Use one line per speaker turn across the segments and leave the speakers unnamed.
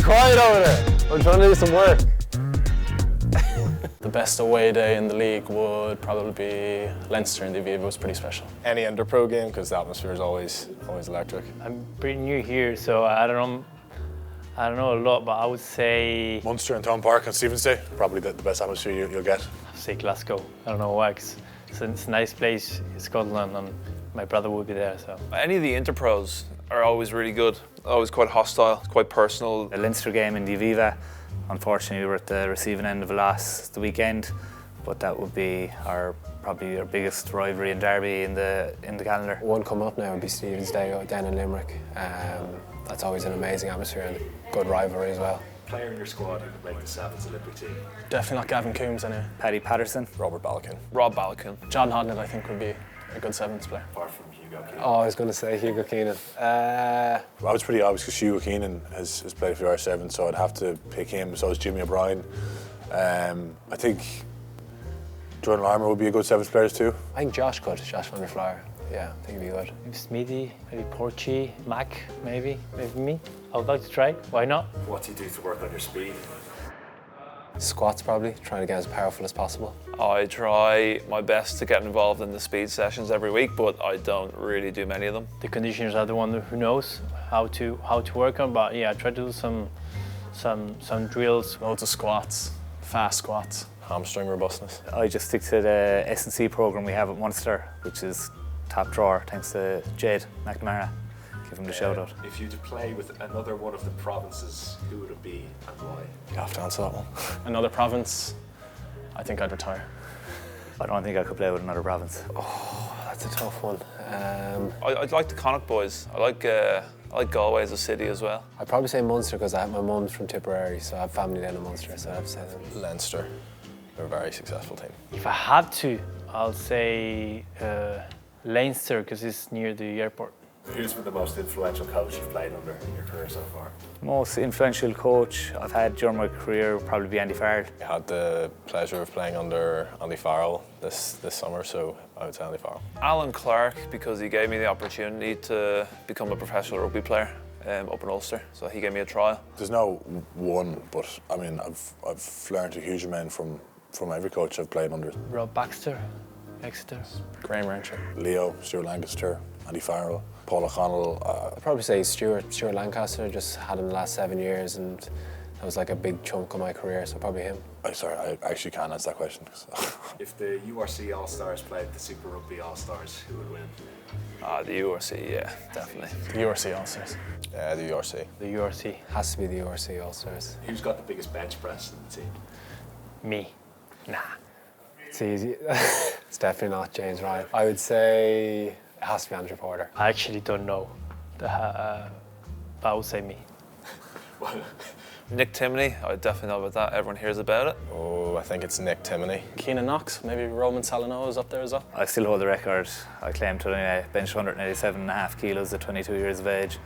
Be quiet over there. I'm trying to do some work.
The best away day in the league would probably be Leinster in the Aviva. It was pretty special.
Any under-pro game, because the atmosphere is always electric.
I'm pretty new here, so I don't know a lot, but I would say
Munster and Town Park on Stephen's Day, probably the best atmosphere you'll get.
I'd say Glasgow. I don't know why, 'cause it's a nice place in Scotland, and my brother would be there. So
any of the interpros are always really good, always quite hostile, quite personal.
The Leinster game in the Aviva, unfortunately we were at the receiving end of a loss the weekend, but that would be probably our biggest rivalry and derby in the calendar.
One coming up now would be Stephen's Day down in Limerick. That's always an amazing atmosphere and good rivalry as well.
Player in your squad who could make the Sevens Olympic team?
Definitely not Gavin Coombs anyway.
Paddy Patterson.
Robert Balkin.
Rob Balkin.
John Hodnett, I think, would be a good sevens player.
Apart from Hugo Keenan.
Oh, I was going to say Hugo Keenan.
Well, it's pretty obvious because Hugo Keenan has played for the Irish Sevens, so I'd have to pick him. So is Jimmy O'Brien. I think Jordan Larmour would be a good sevens player too.
I think Josh van der Flier. Yeah, I think he'd be good.
maybe Smithy, maybe Porchy, Mac, maybe me. I would like to try. Why not?
What do you do to work on your speed?
Squats probably, trying to get as powerful as possible.
I try my best to get involved in the speed sessions every week, but I don't really do many of them.
The conditioners are the one who knows how to work on. But yeah, I try to do some drills.
Loads of squats, fast squats.
Hamstring robustness.
I just stick to the S&C programme we have at Munster, which is top drawer, thanks to Jade McNamara. Give him the shout out.
If you were to play with another one of the provinces, who would it be and why?
You have to answer that one.
Another province, I think I'd retire.
I don't think I could play with another province.
Oh, that's a tough one.
I'd like the Connacht boys. I like Galway as a city as well.
I'd probably say Munster because my mum's from Tipperary, so I have family down in Munster, so I'd have to say them.
Leinster. They're a very successful team.
If I had to, I'll say Leinster because it's near the airport.
Who's been the most influential coach you've played under in your career so far?
Most influential coach I've had during my career would probably be Andy Farrell.
I had the pleasure of playing under Andy Farrell this summer, so I would say Andy Farrell.
Alan Clark, because he gave me the opportunity to become a professional rugby player up in Ulster, so he gave me a trial.
There's no one, but I mean, I've learned a huge amount from every coach I've played under.
Rob Baxter, Exeter.
Graham Rancher.
Leo, Stuart Lancaster, Andy Farrell, Paul O'Connell.
I'd probably say Stuart Lancaster. Just had him the last 7 years, and that was like a big chunk of my career. So probably him.
Sorry, I actually can't answer that question.
If the URC All-Stars played the Super Rugby All-Stars, who would win?
The URC, yeah, definitely.
The URC All-Stars.
Yeah, the URC.
The URC.
Has to be the URC All-Stars.
Who's got the biggest bench press in the team?
Me. Nah.
It's easy. It's definitely not James Ryan. I would say it has to be Andrew Porter.
I actually don't know. But I would say me.
Nick Timoney, I definitely know about that. Everyone hears about it.
Oh, I think it's Nick Timoney.
Keenan Knox, maybe Roman Salino is up there as well.
I still hold the record. I claim to bench 187.5 kilos at 22 years of age.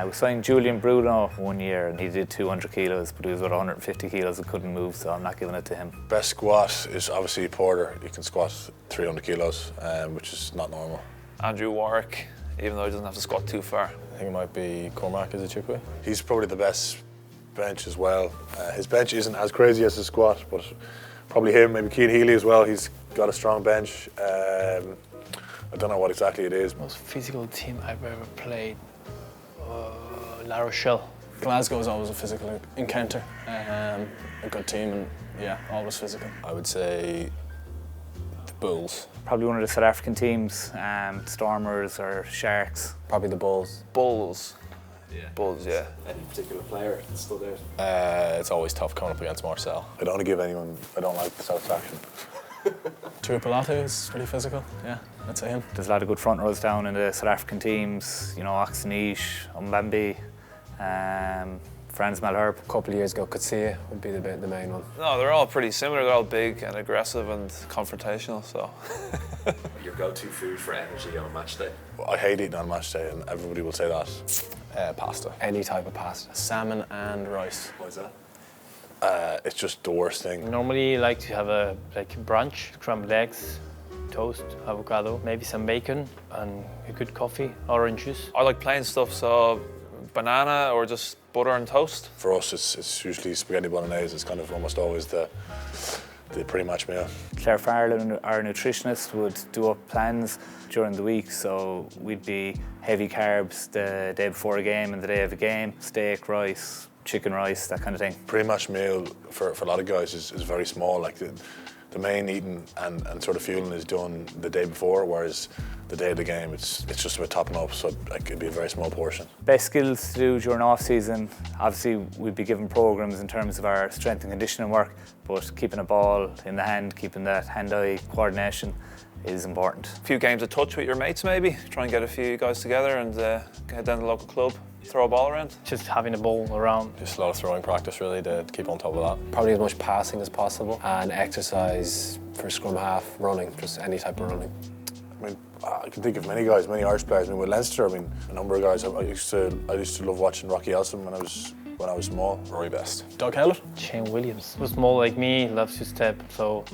We signed Julian Bruno 1 year and he did 200 kilos, but he was about 150 kilos and couldn't move, so I'm not giving it to him.
Best squat is obviously Porter. You can squat 300 kilos, which is not normal.
Andrew Warwick, even though he doesn't have to squat too far.
I think it might be Cormac Izuchukwu.
He's probably the best bench as well. His bench isn't as crazy as his squat, but probably him, maybe Cian Healy as well. He's got a strong bench. I don't know what exactly it is.
Most physical team I've ever played. La Rochelle.
Glasgow is always a physical encounter. A good team and yeah, always physical.
I would say the Bulls.
Probably one of the South African teams, Stormers or Sharks.
Probably the Bulls.
Bulls.
Yeah.
Bulls, yeah.
Any particular player that stood out?
It's always tough coming up against Marcel.
I don't want to give anyone I don't like the satisfaction.
Tuipolata is pretty physical, yeah, I'd say him.
There's a lot of good front rows down in the South African teams, you know, Oxenish, Mbambi, Franz Malherbe.
A couple of years ago, Kutsia would be the main one.
No, they're all pretty similar. They're all big and aggressive and confrontational, so.
Your go-to food for energy on a match day?
I hate eating on match day, and everybody will say that.
Pasta.
Any type of pasta.
Salmon and rice.
Why is that?
It's just the worst thing.
Normally like to have a brunch, scrambled eggs, toast, avocado, maybe some bacon and a good coffee, orange juice.
I like plain stuff, so banana or just butter and toast?
For us, it's usually spaghetti bolognese. It's kind of almost always the pre-match meal.
Claire Farrell, our nutritionist, would do up plans during the week, so we'd be heavy carbs the day before a game and the day of a game, steak, rice, chicken rice, that kind of thing.
Pre-match meal for a lot of guys is very small. Like the main eating and sort of fueling is done the day before, whereas the day of the game, it's just about topping up, so like, it'd be a very small portion.
Best skills to do during off-season, obviously we'd be given programmes in terms of our strength and conditioning work, but keeping a ball in the hand, keeping that hand-eye coordination is important.
A few games of touch with your mates maybe, try and get a few guys together and head down to the local club, throw a ball around.
Just having the ball around.
Just a lot of throwing practice really to keep on top of that.
Probably as much passing as possible and exercise for scrum half, running, just any type of running.
I mean, I can think of many guys, many Irish players. I mean, with Leinster, I mean, a number of guys. I used to love watching Rocky Elson when I was small.
Rory Best.
Doug Howlett?
Shane Williams was small like me, loves to step, so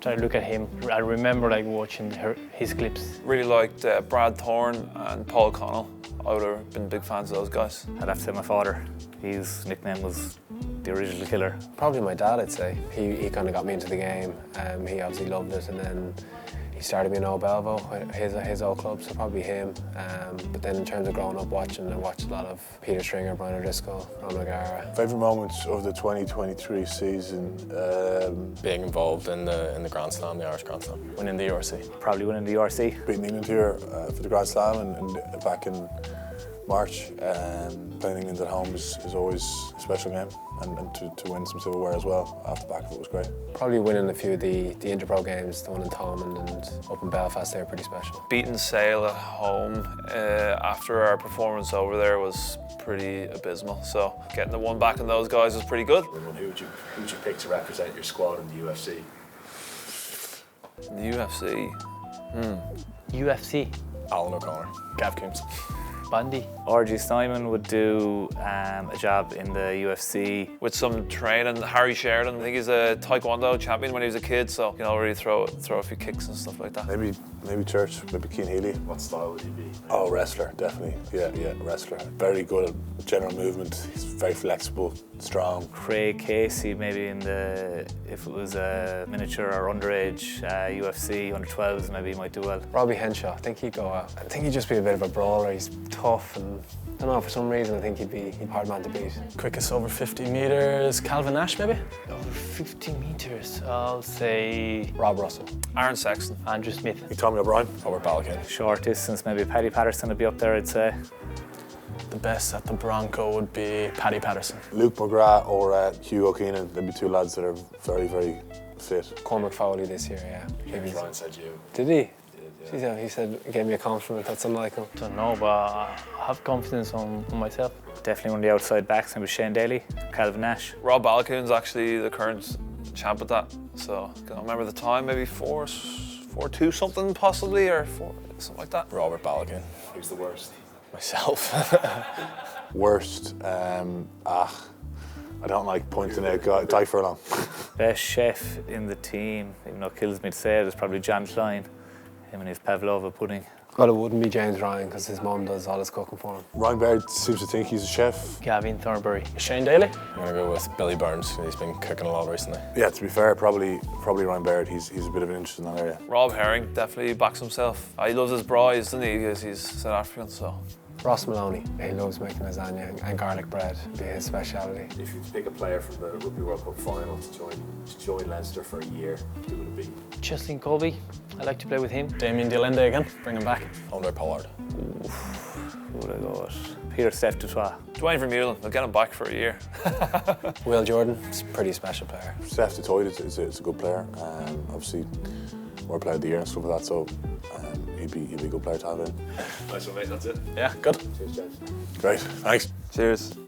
try to look at him. I remember like watching his clips.
Really liked Brad Thorne and Paul Connell. I would have been big fans of those guys.
I'd have to say my father. His nickname was the original killer.
Probably my dad, I'd say. He kind of got me into the game. He obviously loved it, and then he started me in Old Belvo, his old club, so probably him. But then in terms of growing up watching, I watched a lot of Peter Stringer, Brian O'Driscoll, Ron O'Gara.
Favourite moments of the 2023 season?
Being involved in the Grand Slam, the Irish Grand Slam.
Winning the URC.
Probably winning the URC.
Beating England here for the Grand Slam and back in March. Playing England at home is always a special game, and to win some silverware as well off the back of it was great.
Probably winning a few of the Interpro games, the one in Thomond and up in Belfast, they were pretty special.
Beating Sale at home after our performance over there was pretty abysmal, so getting the one back on those guys was pretty good.
Who would you pick to represent your squad in the UFC?
In the UFC?
UFC,
Alan O'Connor.
Gav Coombs.
Bundy.
RG Simon would do a job in the UFC.
With some training, Harry Sheridan, I think he's a Taekwondo champion when he was a kid, so you can already throw a few kicks and stuff like that.
Maybe Church, maybe Cian Healy.
What style would he be?
Oh, wrestler, definitely. Yeah, wrestler. Very good at general movement. He's very flexible, strong.
Craig Casey, maybe if it was a miniature or underage UFC, under 12s, maybe he might do well.
Robbie Henshaw, I think he'd go out. I think he'd just be a bit of a brawler. He's tough, and I don't know, for some reason I think he'd be a hard man to beat.
Quickest over 50 metres, Calvin Nash maybe?
Over 50 meters, I'll say
Rob Russell.
Aaron Sexton.
Andrew Smith.
Tommy O'Brien.
Robert Balakin.
Short distance, maybe Paddy Patterson would be up there, I'd say.
The best at the Bronco would be Paddy Patterson.
Luke McGrath or Hugo Keenan. There'd be two lads that are very, very fit.
Cormac Foley this year, yeah.
James Ryan said you.
Did he?
Did, yeah.
He said, he gave me a compliment, that's unlike him.
Don't know, but I have confidence on myself.
Definitely one of the outside backs, maybe Shane Daly, Calvin Nash.
Rob Balakoon's actually the current champ at that, so I don't remember the time, maybe 4-2 something possibly, or something like that.
Robert Balakin.
Who's the worst?
Myself.
Worst, I don't like pointing out Ty Furlong.
Best chef in the team, even though it kills me to say it, is probably John Klein. Him and his pavlova pudding.
Well, it wouldn't be James Ryan, because his mum does all his cooking for him.
Ryan Baird seems to think he's a chef.
Gavin Thornberry.
Shane Daly?
I'm going to go with Billy Burns. He's been cooking a lot recently.
Yeah, to be fair, probably Ryan Baird. He's a bit of an interest in that area.
Rob Herring definitely backs himself. He loves his braais, doesn't he? Because he's South African, so.
Ross Maloney, he loves making lasagna and garlic bread, would be his speciality.
If you pick a player from the Rugby World Cup final to join Leinster for a year, who would it be?
Justin Colby, I like to play with him.
Damien Diolende again, bring him back.
Andre Pollard.
Who would I go with? Peter Steph Dutois.
Dwayne Vermeulen, I'll get him back for a year.
Will Jordan, he's a pretty special player.
Steph Dutoit is a good player. Obviously, more player of the year and stuff like that, so he'd be a good player to have in.
Nice one, mate, that's it.
Yeah, good.
Cheers, James.
Great, thanks.
Cheers.